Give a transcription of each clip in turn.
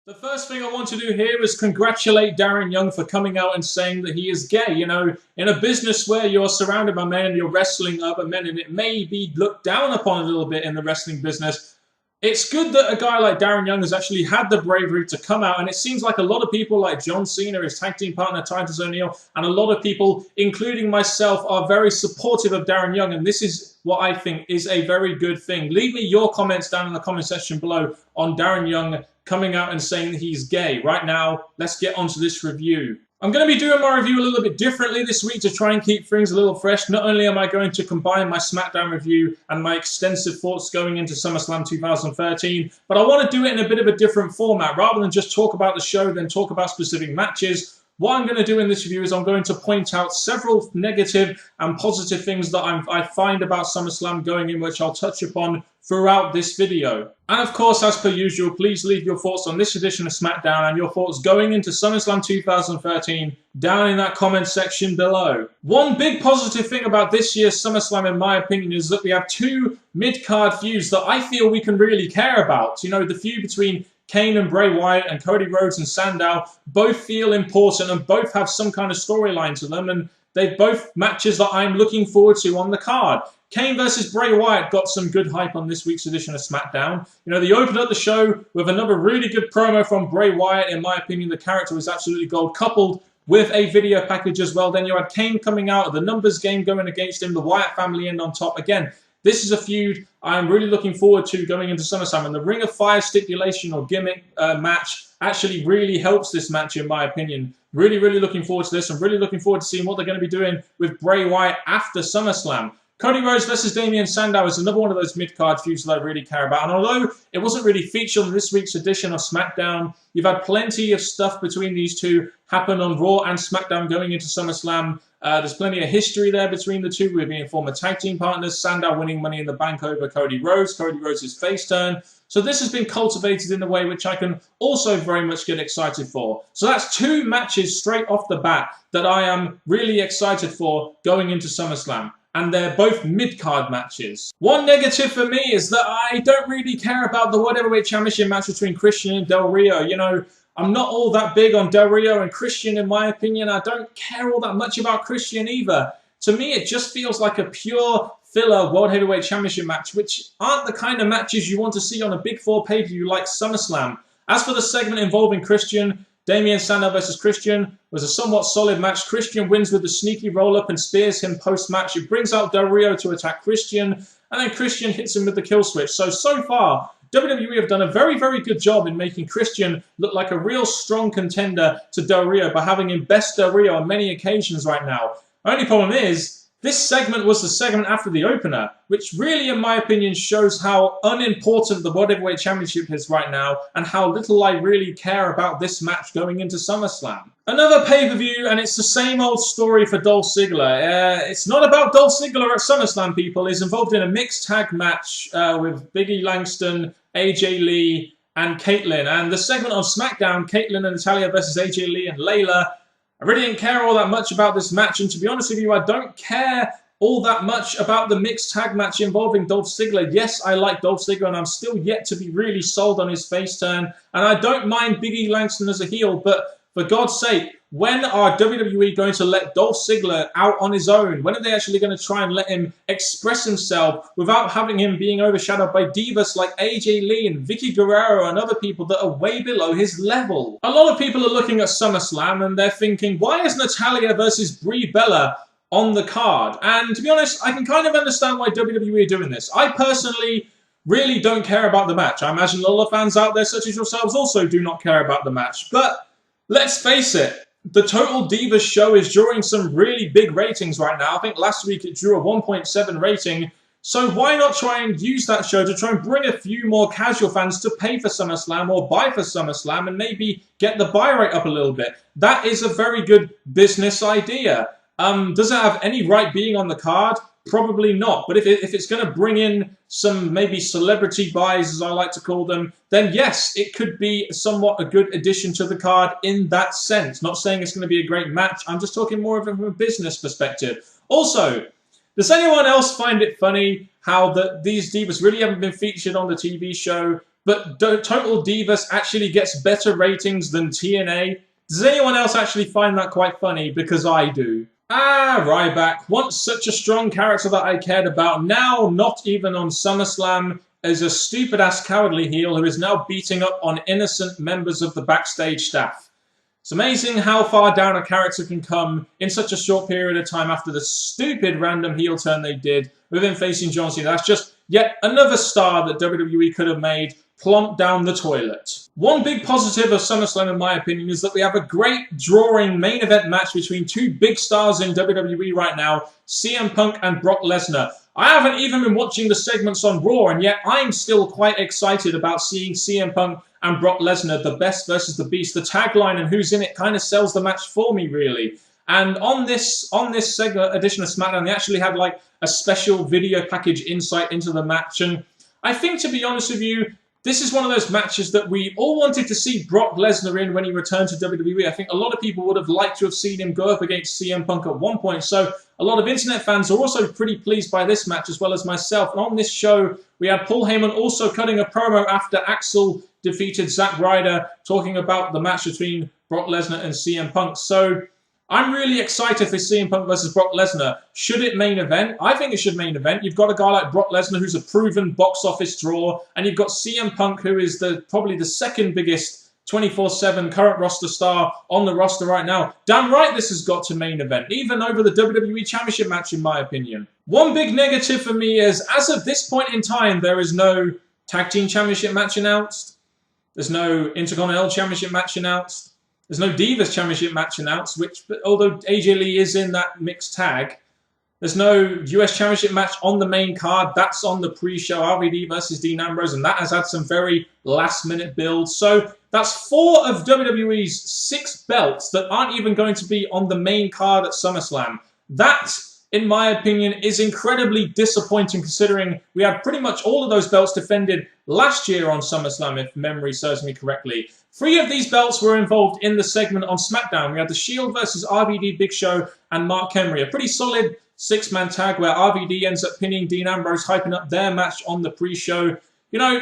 The first thing I want to do here is congratulate Darren Young for coming out and saying that he is gay. You know, in a business where you're surrounded by men and you're wrestling other men and it may be looked down upon a little bit in the wrestling business, it's good that a guy like Darren Young has actually had the bravery to come out, and it seems like a lot of people like John Cena, his tag team partner Titus O'Neil, and a lot of people, including myself, are very supportive of Darren Young, and this is what I think is a very good thing. Leave me your comments down in the comment section below on Darren Young coming out and saying that he's gay. Right now, let's get onto this review. I'm going to be doing my review a little bit differently this week to try and keep things a little fresh. Not only am I going to combine my Smackdown review and my extensive thoughts going into Summerslam 2013, but I want to do it in a bit of a different format. Rather than just talk about the show, then talk about specific matches, what I'm going to do in this review is I'm going to point out several negative and positive things that I find about SummerSlam going in, which I'll touch upon throughout this video. And of course, as per usual, please leave your thoughts on this edition of Smackdown and your thoughts going into SummerSlam 2013 down in that comment section below. One big positive thing about this year's SummerSlam, in my opinion, is that we have two mid-card feuds that I feel we can really care about. You know, the feud between Kane and Bray Wyatt and Cody Rhodes and Sandow both feel important and both have some kind of storyline to them, and they're both matches that I'm looking forward to on the card. Kane versus Bray Wyatt got some good hype on this week's edition of Smackdown. You know, they opened up the show with another really good promo from Bray Wyatt. In my opinion, the character was absolutely gold, coupled with a video package as well. Then you had Kane coming out, the numbers game going against him, the Wyatt family in on top. Again, this is a feud I'm really looking forward to going into SummerSlam. And the Ring of Fire stipulation or gimmick match actually really helps this match, in my opinion. Really, really looking forward to this. I'm really looking forward to seeing what they're going to be doing with Bray Wyatt after SummerSlam. Cody Rhodes versus Damien Sandow is another one of those mid-card feuds that I really care about. And although it wasn't really featured in this week's edition of SmackDown, you've had plenty of stuff between these two happen on Raw and SmackDown going into SummerSlam. There's plenty of history there between the two, with being former tag team partners. Sandow winning Money in the Bank over Cody Rhodes. Cody Rhodes' face turn. So this has been cultivated in a way which I can also very much get excited for. So that's two matches straight off the bat that I am really excited for going into SummerSlam. And they're both mid-card matches. One negative for me is that I don't really care about the World Heavyweight Championship match between Christian and Del Rio. You know, I'm not all that big on Del Rio and Christian, in my opinion. I don't care all that much about Christian either. To me, it just feels like a pure filler World Heavyweight Championship match, which aren't the kind of matches you want to see on a Big Four pay-per-view like SummerSlam. As for the segment involving Christian, Damien Sandow versus Christian was a somewhat solid match. Christian wins with a sneaky roll-up and spears him post-match. It brings out Del Rio to attack Christian, and then Christian hits him with the kill switch. So far, WWE have done a very, very good job in making Christian look like a real strong contender to Del Rio by having him best Del Rio on many occasions right now. Only problem is, this segment was the segment after the opener, which really, in my opinion, shows how unimportant the World Heavyweight Championship is right now and how little I really care about this match going into SummerSlam. Another pay-per-view, and it's the same old story for Dolph Ziggler. It's not about Dolph Ziggler at SummerSlam, people. He's involved in a mixed tag match with Big E Langston, AJ Lee, and Caitlyn. And the segment on SmackDown, Caitlyn and Natalya versus AJ Lee and Layla, I really didn't care all that much about this match, and to be honest with you, I don't care all that much about the mixed tag match involving Dolph Ziggler. Yes, I like Dolph Ziggler, and I'm still yet to be really sold on his face turn, and I don't mind Big E Langston as a heel, but for God's sake, when are WWE going to let Dolph Ziggler out on his own? When are they actually going to try and let him express himself without having him being overshadowed by divas like AJ Lee and Vicky Guerrero and other people that are way below his level? A lot of people are looking at SummerSlam and they're thinking, why is Natalya versus Brie Bella on the card? And to be honest, I can kind of understand why WWE are doing this. I personally really don't care about the match. I imagine a lot of fans out there, such as yourselves, also do not care about the match. But let's face it, the Total Divas show is drawing some really big ratings right now. I think last week it drew a 1.7 rating. So why not try and use that show to try and bring a few more casual fans to pay for SummerSlam or buy for SummerSlam and maybe get the buy rate up a little bit? That is a very good business idea. Does it have any right being on the card? Probably not. But if it's going to bring in some maybe celebrity buys, as I like to call them, then yes, it could be somewhat a good addition to the card in that sense. Not saying it's going to be a great match. I'm just talking more of it from a business perspective. Also, does anyone else find it funny how these divas really haven't been featured on the TV show but Total Divas actually gets better ratings than TNA. Does anyone else actually find that quite funny? Because I do. Ryback, once such a strong character that I cared about, now not even on SummerSlam, is a stupid-ass cowardly heel who is now beating up on innocent members of the backstage staff. It's amazing how far down a character can come in such a short period of time after the stupid random heel turn they did with him facing John Cena. That's just yet another star that WWE could have made plump down the toilet. One big positive of SummerSlam, in my opinion, is that we have a great drawing main event match between two big stars in WWE right now, CM Punk and Brock Lesnar. I haven't even been watching the segments on Raw, and yet I'm still quite excited about seeing CM Punk and Brock Lesnar, the best versus the beast. The tagline and who's in it kind of sells the match for me, really. And on this segment edition of SmackDown, they actually had like a special video package insight into the match. And I think, to be honest with you, this is one of those matches that we all wanted to see Brock Lesnar in when he returned to WWE. I think a lot of people would have liked to have seen him go up against CM Punk at one point. So a lot of internet fans are also pretty pleased by this match, as well as myself. And on this show, we had Paul Heyman also cutting a promo after Axel defeated Zack Ryder, talking about the match between Brock Lesnar and CM Punk. So I'm really excited for CM Punk versus Brock Lesnar. Should it main event? I think it should main event. You've got a guy like Brock Lesnar who's a proven box office draw, and you've got CM Punk who is probably the second biggest 24/7 current roster star on the roster right now. Damn right this has got to main event, even over the WWE Championship match in my opinion. One big negative for me is, as of this point in time, there is no Tag Team Championship match announced. There's no Intercontinental Championship match announced. There's no Divas Championship match announced, which, although AJ Lee is in that mixed tag, there's no US Championship match on the main card. That's on the pre-show, RVD versus Dean Ambrose, and that has had some very last-minute builds. So that's 4 of WWE's 6 belts that aren't even going to be on the main card at SummerSlam. That, in my opinion, is incredibly disappointing, considering we had pretty much all of those belts defended last year on SummerSlam, if memory serves me correctly. 3 of these belts were involved in the segment on SmackDown. We had the Shield versus RVD, Big Show, and Mark Henry. A pretty solid 6-man tag where RVD ends up pinning Dean Ambrose, hyping up their match on the pre-show. You know,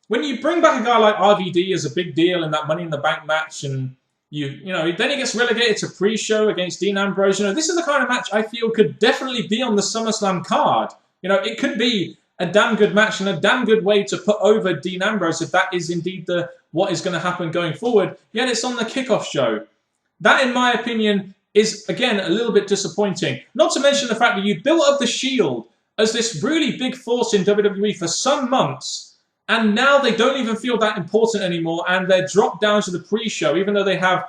when you bring back a guy like RVD as a big deal in that Money in the Bank match, and then he gets relegated to pre-show against Dean Ambrose. This is the kind of match I feel could definitely be on the SummerSlam card. It could be a damn good match and a damn good way to put over Dean Ambrose if that is indeed what is going to happen going forward. Yet it's on the kickoff show. That, in my opinion, is, again, a little bit disappointing. Not to mention the fact that you built up the Shield as this really big force in WWE for some months, and now they don't even feel that important anymore, and they're dropped down to the pre-show, even though they have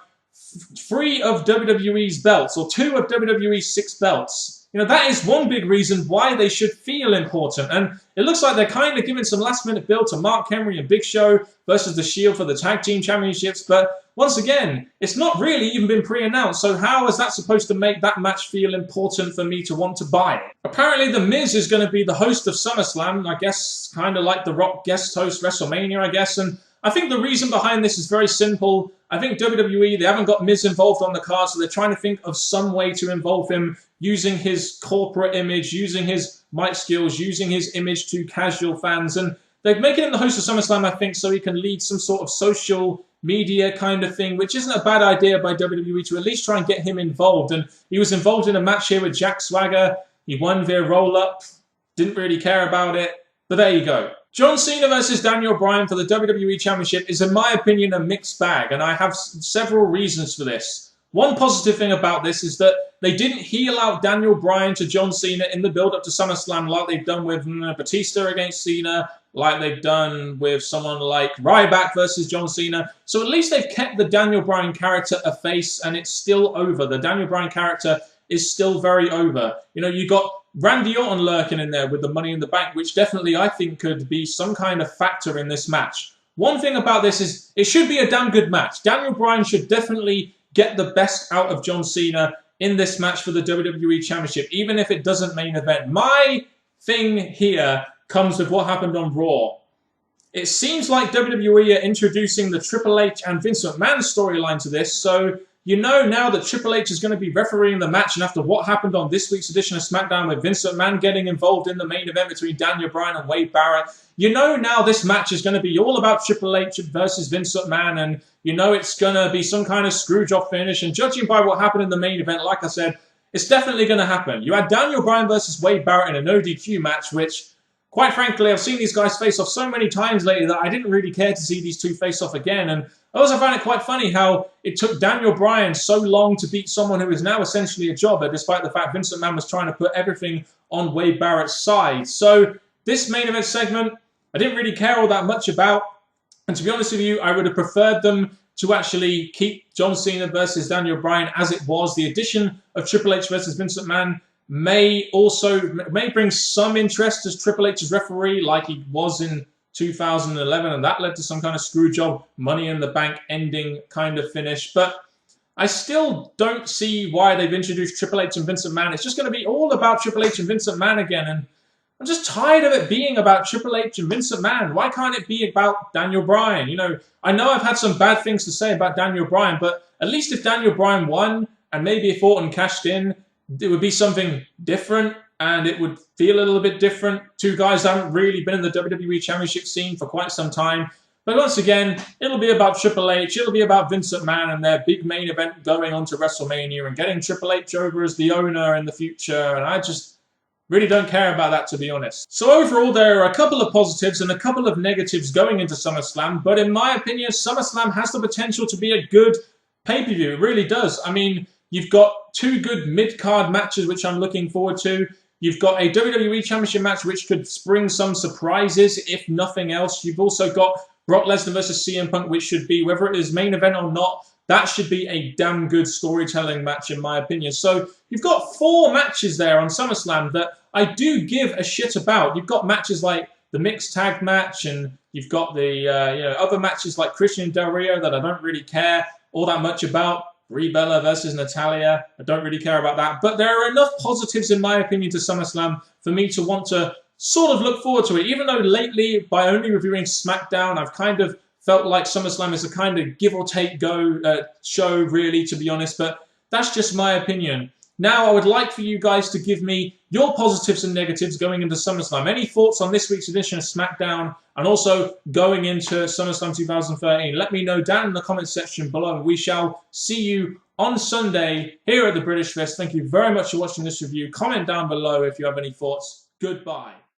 3 of WWE's belts, or 2 of WWE's 6 belts. That is one big reason why they should feel important. And it looks like they're kind of giving some last-minute build to Mark Henry and Big Show versus the Shield for the Tag Team Championships. But once again, it's not really even been pre-announced. So how is that supposed to make that match feel important for me to want to buy it? Apparently, The Miz is going to be the host of SummerSlam. I guess kind of like The Rock guest host WrestleMania, I guess. And I think the reason behind this is very simple. I think WWE, they haven't got Miz involved on the card, so they're trying to think of some way to involve him using his corporate image, using his mic skills, using his image to casual fans. And they're making him the host of SummerSlam, I think, so he can lead some sort of social media kind of thing, which isn't a bad idea by WWE to at least try and get him involved. And he was involved in a match here with Jack Swagger. He won via roll-up. Didn't really care about it. But there you go. John Cena versus Daniel Bryan for the WWE Championship is, in my opinion, a mixed bag, and I have several reasons for this. One positive thing about this is that they didn't heel out Daniel Bryan to John Cena in the build-up to SummerSlam like they've done with Batista against Cena, like they've done with someone like Ryback versus John Cena. So at least they've kept the Daniel Bryan character a face, and it's still over. The Daniel Bryan character is still very over. You got Randy Orton lurking in there with the Money in the Bank, which definitely I think could be some kind of factor in this match. One thing about this is it should be a damn good match. Daniel Bryan should definitely get the best out of John Cena in this match for the WWE Championship, even if it doesn't main event. My thing here comes with what happened on Raw. It seems like WWE are introducing the Triple H and Vince McMahon storyline to this, so You know now that Triple H is going to be refereeing the match, and after what happened on this week's edition of SmackDown with Vince McMahon getting involved in the main event between Daniel Bryan and Wade Barrett, you know now this match is going to be all about Triple H versus Vince McMahon, and you know it's going to be some kind of screwjob finish, and judging by what happened in the main event, like I said, it's definitely going to happen. You had Daniel Bryan versus Wade Barrett in an ODQ match, which, quite frankly, I've seen these guys face off so many times lately that I didn't really care to see these two face off again. And I also find it quite funny how it took Daniel Bryan so long to beat someone who is now essentially a jobber, despite the fact Vince McMahon was trying to put everything on Wade Barrett's side. So this main event segment, I didn't really care all that much about. And to be honest with you, I would have preferred them to actually keep John Cena versus Daniel Bryan as it was. The addition of Triple H versus Vince McMahon may bring some interest as Triple H's referee, like he was in 2011, and that led to some kind of screw job, Money in the Bank ending kind of finish. But I still don't see why they've introduced Triple H and Vince McMahon. It's just going to be all about Triple H and Vince McMahon again, and I'm just tired of it being about Triple H and Vince McMahon. Why can't it be about Daniel Bryan? You know, I know I've had some bad things to say about Daniel Bryan, but at least if Daniel Bryan won, and maybe if Orton cashed in, it would be something different, and it would feel a little bit different. Two guys that haven't really been in the WWE Championship scene for quite some time. But once again, it'll be about Triple H, it'll be about Vince McMahon and their big main event going on to WrestleMania and getting Triple H over as the owner in the future, and I just really don't care about that, to be honest. So overall, there are a couple of positives and a couple of negatives going into SummerSlam, but in my opinion, SummerSlam has the potential to be a good pay-per-view. It really does. I mean, you've got two good mid-card matches, which I'm looking forward to. You've got a WWE Championship match, which could spring some surprises, if nothing else. You've also got Brock Lesnar versus CM Punk, which should be, whether it is main event or not, that should be a damn good storytelling match, in my opinion. So you've got 4 matches there on SummerSlam that I do give a shit about. You've got matches like the mixed tag match, and you've got the other matches like Christian and Del Rio that I don't really care all that much about. Brie Bella versus Natalia, I don't really care about that. But there are enough positives, in my opinion, to SummerSlam for me to want to sort of look forward to it. Even though lately, by only reviewing SmackDown, I've kind of felt like SummerSlam is a kind of give or take show, really, to be honest. But that's just my opinion. Now, I would like for you guys to give me your positives and negatives going into SummerSlam. Any thoughts on this week's edition of SmackDown and also going into SummerSlam 2013? Let me know down in the comments section below. We shall see you on Sunday here at the British Fest. Thank you very much for watching this review. Comment down below if you have any thoughts. Goodbye.